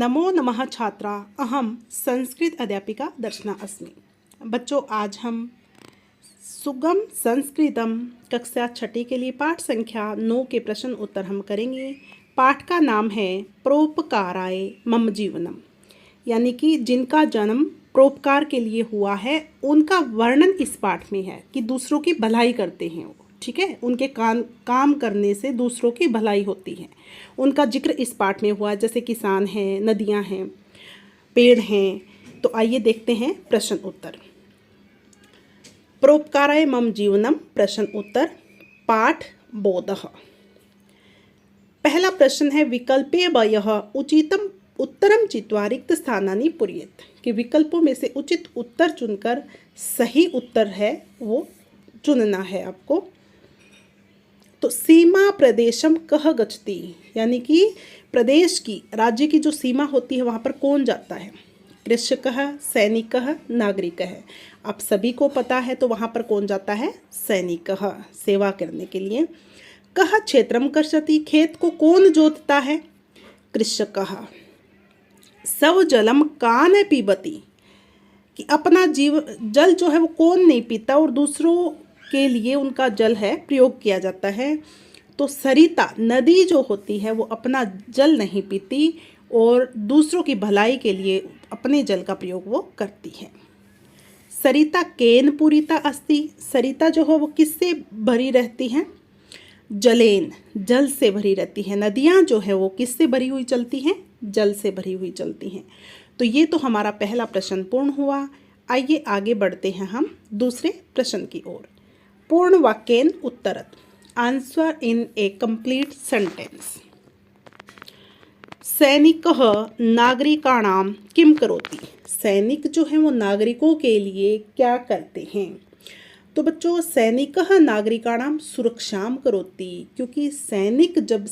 नमो नमः छात्रा, अहम संस्कृत अध्यापिका दर्शना अस्मि। बच्चों, आज हम सुगम संस्कृतम कक्षा छठी के लिए पाठ संख्या 9 के प्रश्न उत्तर हम करेंगे। पाठ का नाम है परोपकाराय मम जीवनम, यानी कि जिनका जन्म परोपकार के लिए हुआ है उनका वर्णन इस पाठ में है कि दूसरों की भलाई करते हैं वो। ठीक है, उनके काम करने से दूसरों की भलाई होती है, उनका जिक्र इस पाठ में हुआ। जैसे किसान हैं, नदियां हैं, पेड़ हैं। तो आइए देखते हैं प्रश्न उत्तर। परोपकाराय मम जीवनम प्रश्न उत्तर पाठ बोधः। पहला प्रश्न है विकल्पे वयः उचितम उत्तरम चित्वा रिक्त स्थानानि पूरयेत्, कि विकल्पों में से उचित उत्तर चुनकर सही उत्तर है वो चुनना है आपको। तो सीमा प्रदेशम कह गच्छति, यानी कि प्रदेश की, राज्य की जो सीमा होती है वहाँ पर कौन जाता है? कृषकः, सैनिकः, नागरिकः। आप सभी को पता है तो वहाँ पर कौन जाता है? सैनिकः, सेवा करने के लिए। कः क्षेत्रम कर्षति, खेत को कौन जोतता है? कृषकः। सव जलम कान पीबति, कि अपना जल जो है वो कौन नहीं पीता और दूसरों के लिए उनका जल है प्रयोग किया जाता है। तो सरिता, नदी जो होती है वो अपना जल नहीं पीती और दूसरों की भलाई के लिए अपने जल का प्रयोग वो करती है। सरिता केन पूरिता अस्ति, सरिता जो है वो किससे भरी रहती है? जलेन, जल से भरी रहती है। नदियाँ जो है वो किससे भरी हुई चलती हैं? जल से भरी हुई चलती हैं। तो ये तो हमारा पहला प्रश्न पूर्ण हुआ। आइए आगे बढ़ते हैं हम दूसरे प्रश्न की ओर। पूर्ण वाक्येन उत्तरत, answer in a complete sentence. सैनिकः नागरिकाणां किम करोति, सैनिक जो है वो नागरिकों के लिए क्या करते हैं? तो बच्चों, सैनिकः नागरिकाणां सुरक्षाम करोति, क्योंकि सैनिक जब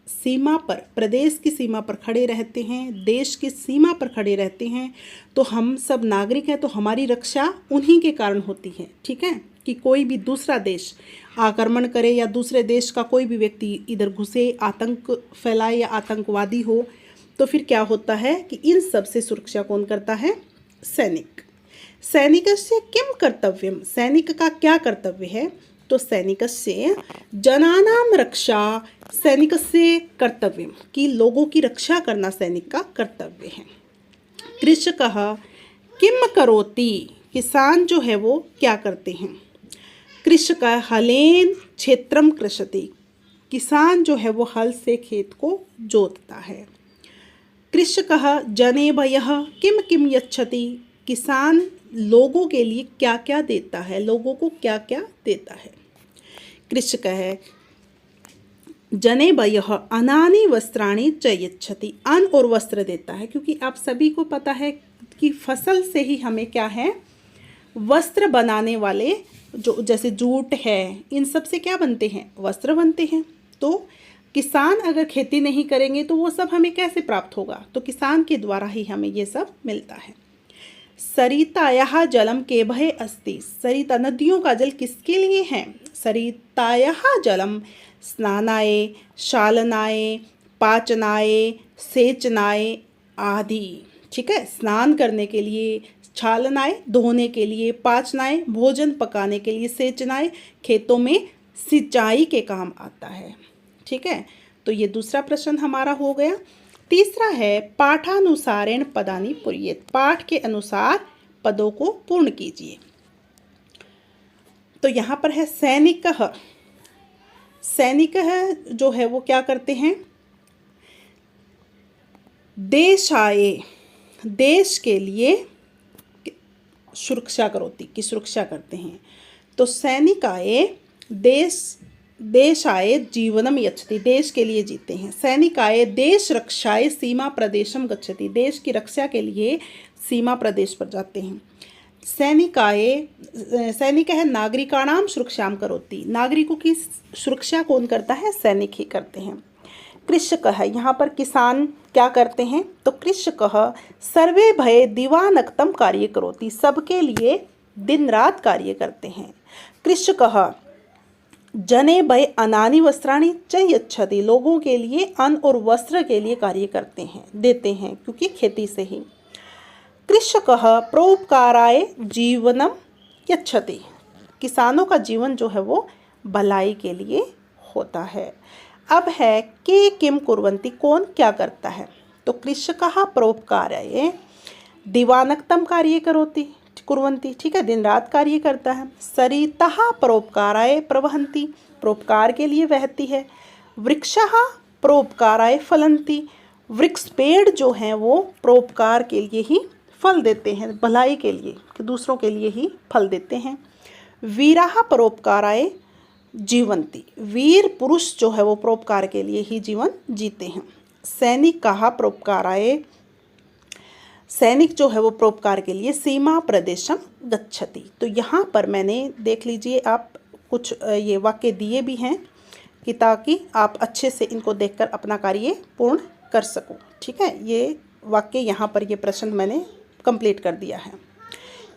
सीमा पर, प्रदेश की सीमा पर खड़े रहते हैं, देश की सीमा पर खड़े रहते हैं, तो हम सब नागरिक हैं तो हमारी रक्षा उन्हीं के कारण होती है। ठीक है, कि कोई भी दूसरा देश आक्रमण करे या दूसरे देश का कोई भी व्यक्ति इधर घुसे, आतंक फैलाए या आतंकवादी हो, तो फिर क्या होता है कि इन सब से सुरक्षा कौन करता है? सैनिक। सैनिकस्य किम कर्तव्यम, सैनिक का क्या कर्तव्य है? तो सैनिकस्य जनानां रक्षा सैनिकस्य कर्तव्यम, कि लोगों की रक्षा करना सैनिक का कर्तव्य है। कृषकः किम करोति, किसान जो है वो क्या करते हैं? कृषकः हलेन क्षेत्रम कृषति, किसान जो है वो हल से खेत को जोतता है। कृषकः जनेभ्यः किम किम यच्छति, किसान लोगों के लिए क्या क्या देता है, लोगों को क्या क्या देता है? कृषकः जनेभ्यः अन्नानि वस्त्राणि च यच्छति, अन्न और वस्त्र देता है, क्योंकि आप सभी को पता है कि फसल से ही हमें क्या है, वस्त्र बनाने वाले जो जैसे जूट है, इन सब से क्या बनते हैं? वस्त्र बनते हैं। तो किसान अगर खेती नहीं करेंगे तो वो सब हमें कैसे प्राप्त होगा? तो किसान के द्वारा ही हमें ये सब मिलता है। सरितायाः जलम केभ्ये अस्ति, सरिता, नदियों का जल किसके लिए है? सरितायाः जलम स्नानाय, शालनाय, पाचनाय, सेचनाय आदि। ठीक है, स्नान करने के लिए, छालनाय धोने के लिए, पाचनाय भोजन पकाने के लिए, सेचनाय खेतों में सिंचाई के काम आता है। ठीक है, तो ये दूसरा प्रश्न हमारा हो गया। तीसरा है पाठानुसारेण पदानि पूरयेत्, पाठ के अनुसार पदों को पूर्ण कीजिए। तो यहाँ पर है सैनिकः, सैनिकः जो है वो क्या करते हैं? देशाय, देश के लिए सुरक्षा करोति, की सुरक्षा करते हैं। तो सैनिकाय देशाय जीवनम यच्छति, देश के लिए जीते हैं। सैनिकाय देश रक्षाय सीमा प्रदेशम गच्छति, देश की रक्षा के लिए सीमा प्रदेश पर जाते हैं। सैनिकाय, सैनिक है नागरिकाणाम सुरक्षाम करोति, नागरिकों की सुरक्षा कौन करता है? सैनिक ही करते हैं। कृषकः, यहाँ पर किसान क्या करते हैं? तो कृषकः सर्वे भये दिवानक्तम कार्य करोति, सबके लिए दिन रात कार्य करते हैं। कृषकः जने भय अनानि वस्त्राणि च यच्छति, लोगों के लिए अन्न और वस्त्र के लिए कार्य करते हैं, देते हैं, क्योंकि खेती से ही। कृषकः परोपकाराय जीवनम यच्छति, किसानों का जीवन जो है वो भलाई के लिए होता है। अब है के किम कुर्वन्ति, कौन क्या करता है। तो कृषकः परोपकाराय दिवानक्तम कार्य करोति कुर्वन्ति, ठीक है, दिन रात कार्य करता है। सरितः परोपकाराय प्रवहन्ति, परोपकार के लिए बहती है। वृक्षः परोपकाराय फलन्ति, वृक्ष पेड़ जो हैं वो परोपकार के लिए ही फल देते हैं, भलाई के लिए, कि दूसरों के लिए ही फल देते हैं। वीराः परोपकाराय जीवन्ति, वीर पुरुष जो है वो परोपकार के लिए ही जीवन जीते हैं। सैनिकाः परोपकाराय, सैनिक जो है वो परोपकार के लिए सीमा प्रदेशम गच्छति। तो यहाँ पर मैंने देख लीजिए, आप कुछ ये वाक्य दिए भी हैं कि ताकि आप अच्छे से इनको देखकर अपना कार्य पूर्ण कर सको, ठीक है। ये वाक्य यहाँ पर ये प्रश्न मैंने कंप्लीट कर दिया है।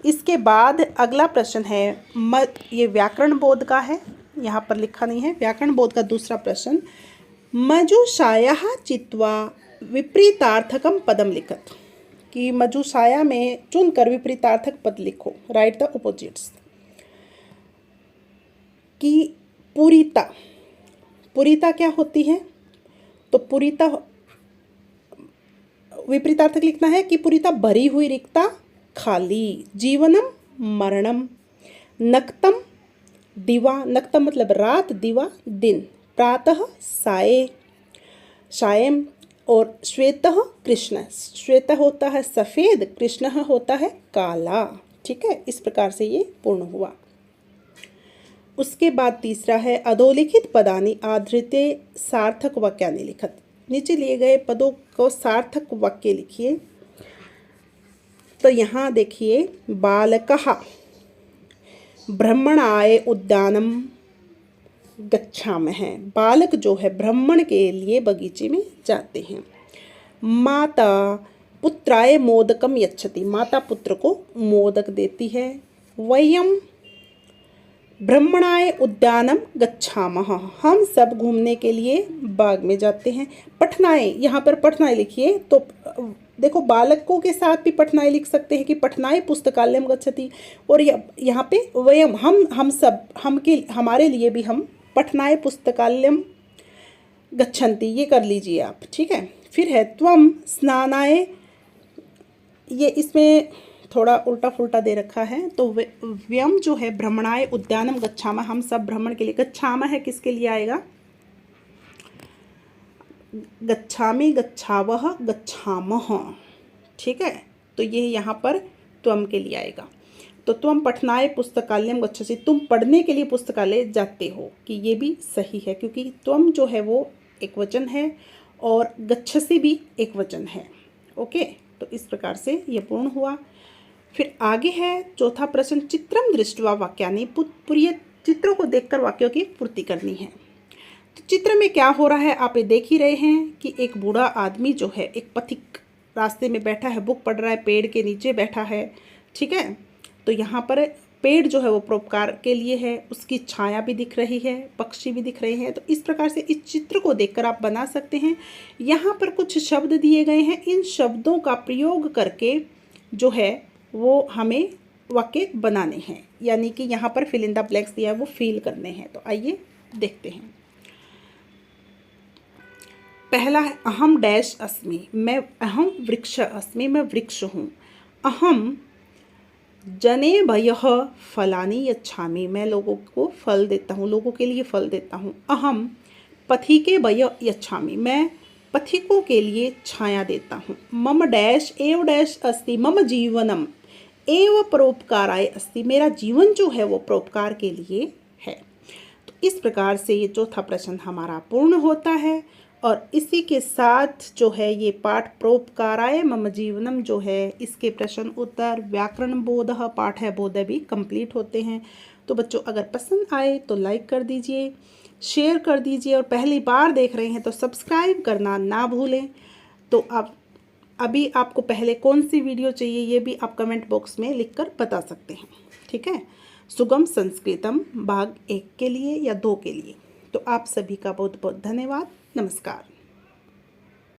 इसके बाद अगला प्रश्न है ये व्याकरण बोध का है, यहाँ पर लिखा नहीं है, व्याकरण बोध का दूसरा प्रश्न। मजुषायाः चित्वा विपरीतार्थकम पदम लिखत, कि मजुषाया में चुनकर विपरीतार्थक पद लिखो, राइट द ऑपोजिट्स। कि पुरीता, पुरीता क्या होती है, तो पुरीता विपरीतार्थक लिखना है कि पुरीता भरी हुई, रिक्ता खाली। जीवनम मरणम, नक्तम दिवा, नक्तम मतलब रात, दिवा दिन। प्रातः साये, सायं। और श्वेतः कृष्ण, श्वेत होता है सफ़ेद, कृष्ण होता है काला, ठीक है। इस प्रकार से ये पूर्ण हुआ। उसके बाद तीसरा है अधोलिखित पदानि आधृते सार्थक वाक्यानि लिखत, नीचे लिए गए पदों को सार्थक वाक्य लिखिए। तो यहाँ देखिए, बालकः भ्रमणाय उद्यानम गच्छामः, बालक जो है भ्रमण के लिए बगीचे में जाते हैं। माता पुत्राय मोदकम यच्छति, माता पुत्र को मोदक देती है। वयम भ्रमणाय उद्यानम गच्छामः, हम सब घूमने के लिए बाग में जाते हैं। पठनाय, यहाँ पर पठनाय लिखिए। तो देखो, बालकों के साथ भी पठनाय लिख सकते हैं कि पठनाय पुस्तकालयम गच्छति, और यहाँ पे वयम, हम सब, हमारे लिए भी हम पठनाय पुस्तकालयम गच्छन्ति, ये कर लीजिए आप, ठीक है। फिर है त्वम स्नानाय, ये इसमें थोड़ा उल्टा फुल्टा दे रखा है। तो व्यम जो है भ्रमणाय उद्यानम गच्छामः, हम सब भ्रमण के लिए, गच्छामः है किसके लिए आएगा, गच्छामि, गच्छावः, गच्छामः, ठीक है। तो ये यहाँ पर त्वम के लिए आएगा। तो त्वम पठनाय पुस्तकालयम गच्छसि, तुम पढ़ने के लिए पुस्तकालय जाते हो, कि ये भी सही है, क्योंकि त्वम जो है वो एक वचन है और गच्छसि भी एक वचन है, ओके। तो इस प्रकार से ये पूर्ण हुआ। फिर आगे है चौथा प्रश्न, चित्रम दृष्ट्वा वाक्यानि पूर्य, चित्रों को देखकर वाक्यों की पूर्ति करनी है। तो चित्र में क्या हो रहा है आप ये देख ही रहे हैं कि एक बूढ़ा आदमी जो है, एक पथिक रास्ते में बैठा है, बुक पढ़ रहा है, पेड़ के नीचे बैठा है, ठीक है। तो यहाँ पर पेड़ जो है वो परोपकार के लिए है, उसकी छाया भी दिख रही है, पक्षी भी दिख रहे हैं। तो इस प्रकार से इस चित्र को देखकर आप बना सकते हैं। यहाँ पर कुछ शब्द दिए गए हैं, इन शब्दों का प्रयोग करके जो है वो हमें वाक्य बनाने हैं, यानी कि यहाँ पर फिल इन द ब्लैंक्स दिया है वो फील करने हैं। तो आइए देखते हैं। पहला है अहम डैश अस्मि, मैं अहम वृक्ष अस्मि, मैं वृक्ष हूँ। अहम जने भयः फलानि यच्छामि, मैं लोगों को फल देता हूँ, लोगों के लिए फल देता हूँ। अहम पथिके भय यच्छामि, मैं पथिकों के लिए छाया देता हूँ। मम डैश एव डैश अस्ति, मम जीवनम एव परोपकाराय अस्ति, मेरा जीवन जो है वो परोपकार के लिए है। तो इस प्रकार से ये चौथा प्रश्न हमारा पूर्ण होता है। और इसी के साथ जो है ये पाठ परोपकाराय मम जीवनम जो है, इसके प्रश्न उत्तर, व्याकरण बोधः, पाठ है बोध भी कंप्लीट होते हैं। तो बच्चों अगर पसंद आए तो लाइक कर दीजिए, शेयर कर दीजिए, और पहली बार देख रहे हैं तो सब्सक्राइब करना ना भूलें। तो आप अभी आपको पहले कौन सी वीडियो चाहिए ये भी आप कमेंट बॉक्स में लिखकर बता सकते हैं। ठीक है, सुगम संस्कृतम भाग 1 के लिए या 2 के लिए। तो आप सभी का बहुत बहुत धन्यवाद। नमस्कार।